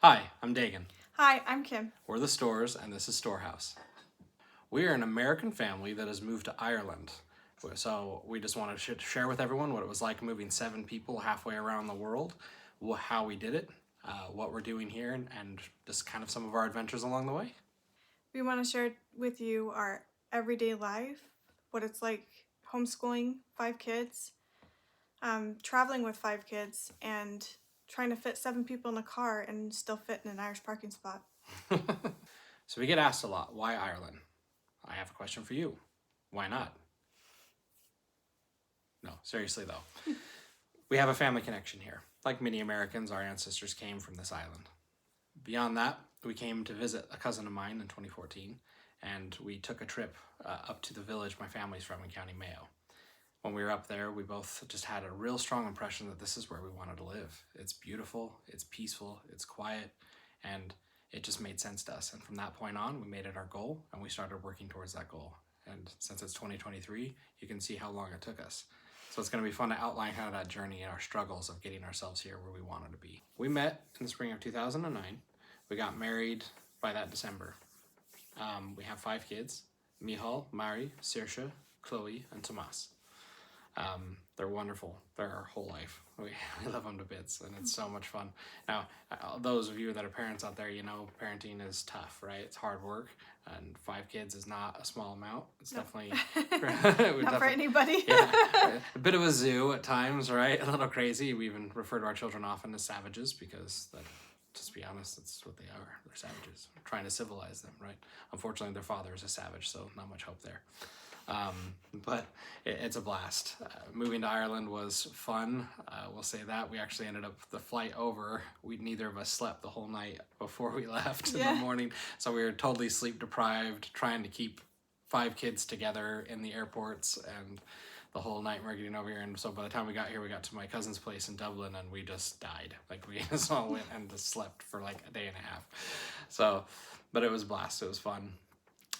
Hi, I'm Dagan. Hi, I'm Kim. We're the Stores, and this is Storrerhouse. We are an American family that has moved to Ireland. So we just wanted to share with everyone what it was like moving 7 people halfway around the world, how we did it, what we're doing here, and just kind of some of our adventures along the way. We want to share with you our everyday life, what it's like homeschooling 5 kids, traveling with 5 kids, and trying to fit 7 people in a car and still fit in an Irish parking spot. So we get asked a lot, why Ireland? I have a question for you. Why not? No, seriously though. We have a family connection here. Like many Americans, our ancestors came from this island. Beyond that, we came to visit a cousin of mine in 2014, and we took a trip up to the village my family's from in County Mayo. When we were up there, we both just had a real strong impression that this is where we wanted to live. It's beautiful, it's peaceful, it's quiet, and it just made sense to us. And from that point on, we made it our goal, and we started working towards that goal. And since it's 2023, you can see how long it took us. So it's going to be fun to outline kind of that journey and our struggles of getting ourselves here where we wanted to be. We met in the spring of 2009. We got married by that December. We have 5 kids: Michal, Mari, Saoirse, Chloe, and Tomas. They're wonderful. They're our whole life. We love them to bits, and it's so much fun. Now, those of you that are parents out there, you know parenting is tough, right? It's hard work, and 5 kids is not a small amount. It's definitely Not for anybody. yeah, a bit of a zoo at times, right? A little crazy. We even refer to our children often as savages because that, just be honest, that's what they are. They're savages. We're trying to civilize them, right? Unfortunately, their father is a savage, so not much hope there. But it's a blast. Moving to Ireland was fun. We'll say that. We actually ended up the flight over. Neither of us slept the whole night before we left in the morning. So we were totally sleep deprived, trying to keep 5 kids together in the airports and the whole nightmare getting over here. And so by the time we got here, we got to my cousin's place in Dublin, and we just died. Like, we just all went and just slept for like a day and a half. So, but it was a blast. It was fun.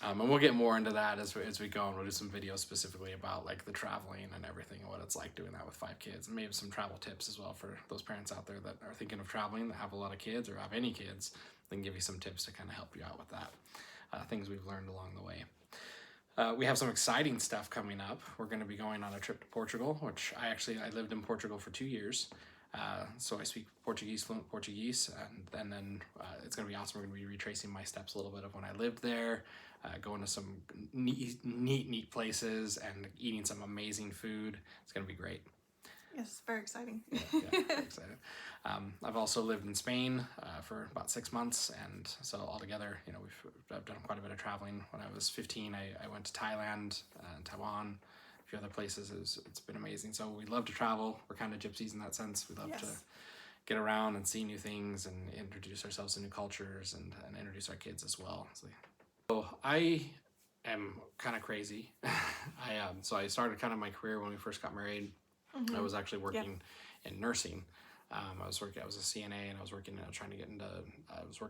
And we'll get more into that as we go, and we'll do some videos specifically about like the traveling and everything and what it's like doing that with 5 kids, and maybe some travel tips as well for those parents out there that are thinking of traveling, that have a lot of kids or have any kids. They can give you some tips to kind of help you out with that. Things we've learned along the way. We have some exciting stuff coming up. We're going to be going on a trip to Portugal, which I lived in Portugal for 2 years. So I speak Portuguese, fluent Portuguese, and then it's going to be awesome. We're going to be retracing my steps a little bit of when I lived there, going to some neat places and eating some amazing food. It's going to be great. Yes, very exciting. Yeah, very excited. I've also lived in Spain for about 6 months, and so altogether, you know, I've done quite a bit of traveling. When I was 15, I went to Thailand and Taiwan, a few other places. It's been amazing. So we love to travel. We're kind of gypsies in that sense. We love to get around and see new things and introduce ourselves to new cultures and introduce our kids as well. So I am kind of crazy. So I started kind of my career when we first got married. I was actually working in nursing. I was a CNA, and I was working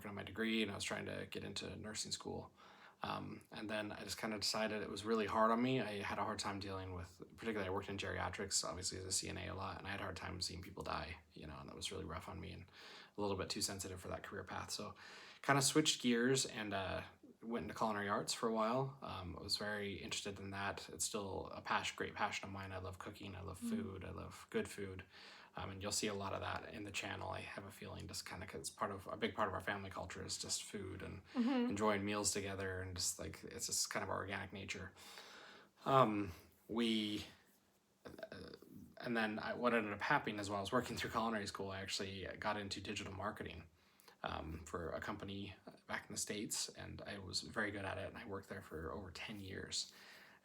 on my degree, and I was trying to get into nursing school. And then I just kind of decided it was really hard on me. I had a hard time dealing with, particularly I worked in geriatrics, obviously as a CNA a lot, and I had a hard time seeing people die, you know, and that was really rough on me and a little bit too sensitive for that career path. So kind of switched gears and went into culinary arts for a while. I was very interested in that. It's still a great passion of mine. I love cooking. I love food. I love good food. And you'll see a lot of that in the channel. I have a feeling, just kind of because a big part of our family culture is just food and enjoying meals together, and just like it's just kind of our organic nature. What ended up happening is while I was working through culinary school, I actually got into digital marketing for a company back in the States, and I was very good at it, and I worked there for over 10 years.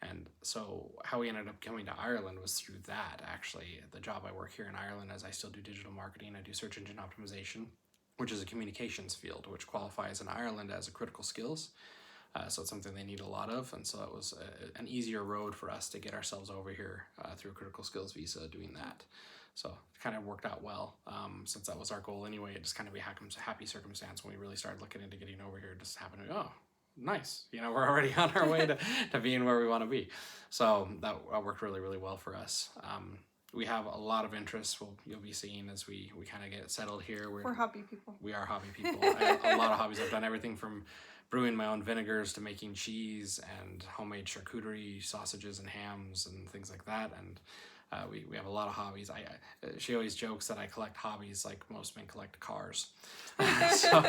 And so how we ended up coming to Ireland was through that, actually. The job I work here in Ireland is I still do digital marketing. I do search engine optimization, which is a communications field, which qualifies in Ireland as a critical skills. So it's something they need a lot of. And so that was an easier road for us to get ourselves over here through a critical skills visa doing that. So it kind of worked out well. Since that was our goal anyway, it just kind of be a happy circumstance when we really started looking into getting over here, just happened to, oh, nice, you know, we're already on our way to being where we want to be. So that worked really well for us. we have a lot of interests. You'll be seeing as we kind of get settled here. We're hobby people. We are hobby people. I have a lot of hobbies. I've done everything from brewing my own vinegars to making cheese and homemade charcuterie, sausages and hams and things like that. And we have a lot of hobbies. She always jokes that I collect hobbies like most men collect cars. So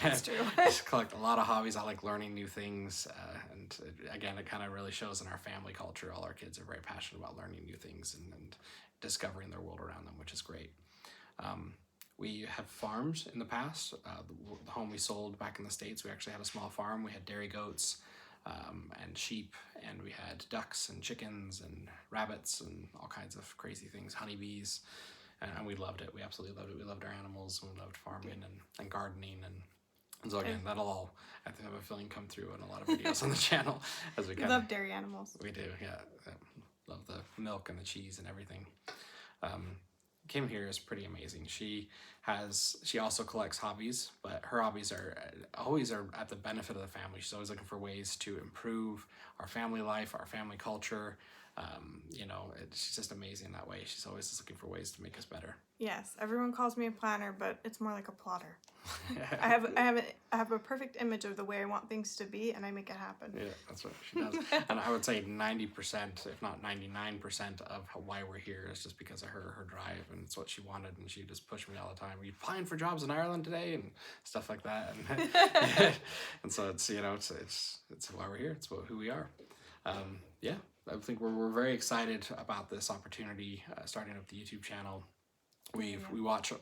That's true. I just collect a lot of hobbies. I like learning new things. And again, it kind of really shows in our family culture. All our kids are very passionate about learning new things and discovering their world around them, which is great. We have farms in the past. The home we sold back in the States, we actually had a small farm. We had dairy goats and sheep, and we had ducks and chickens and rabbits and all kinds of crazy things, honeybees, and we loved it. We absolutely loved it. We loved our animals, and we loved farming and gardening, and so again, that'll all, I think, I have a feeling, come through in a lot of videos on the channel as we love dairy animals. We do, yeah. Love the milk and the cheese and everything. Kim here is pretty amazing. She also collects hobbies, but her hobbies are always at the benefit of the family. She's always looking for ways to improve our family life, our family culture. She's just amazing that way. She's always just looking for ways to make us better. Yes, everyone calls me a planner, but it's more like a plotter. I have a perfect image of the way I want things to be, and I make it happen. Yeah, that's what she does. And I would say 90%, if not 99%, of why we're here is just because of her drive, and it's what she wanted, and she just pushed me all the time. Are you applying for jobs in Ireland today and stuff like that? And, and so it's why we're here. It's who we are. I think we're very excited about this opportunity, starting up the YouTube channel. We watch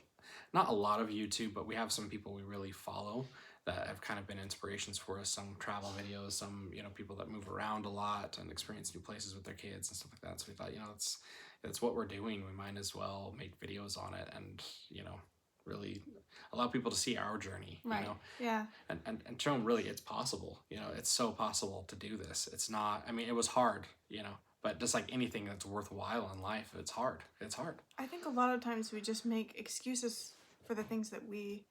not a lot of YouTube, but we have some people we really follow that have kind of been inspirations for us. Some travel videos, some people that move around a lot and experience new places with their kids and stuff like that. So we thought, it's what we're doing. We might as well make videos on it and really allow people to see our journey. Right. Yeah. And show them really it's possible. It's so possible to do this. It's not. I mean, it was hard. But just like anything that's worthwhile in life, it's hard. It's hard. I think a lot of times we just make excuses for the things that we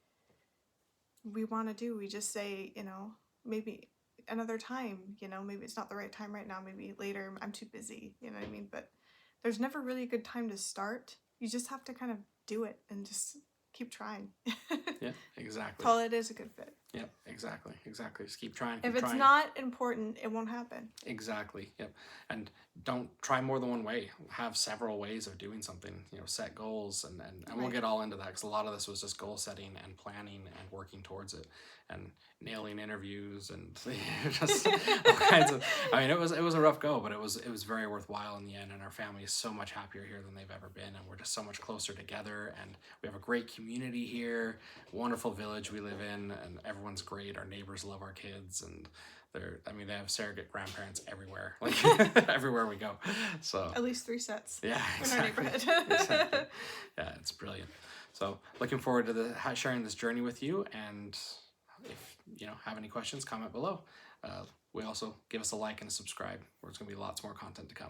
want to do. We just say, maybe another time, maybe it's not the right time right now, maybe later, I'm too busy, you know what I mean? But there's never really a good time to start. You just have to kind of do it and just keep trying. Yeah, exactly. Till it is a good fit. Yep, exactly. Just keep trying. If it's not important, it won't happen. Exactly. Yep. And don't try more than one way. Have several ways of doing something. Set goals, and we'll get all into that, because a lot of this was just goal setting and planning and working towards it and nailing interviews and just all kinds of. I mean, it was a rough go, but it was very worthwhile in the end. And our family is so much happier here than they've ever been, and we're just so much closer together. And we have a great community here, wonderful village we live in, and everyone's great. Our neighbors love our kids, and they have surrogate grandparents everywhere, like everywhere we go. So at least 3 sets. Yeah, exactly. In our neighborhood. Exactly. Yeah, it's brilliant. So looking forward to sharing this journey with you. And if have any questions, comment below. We also give us a like and a subscribe. There's going to be lots more content to come.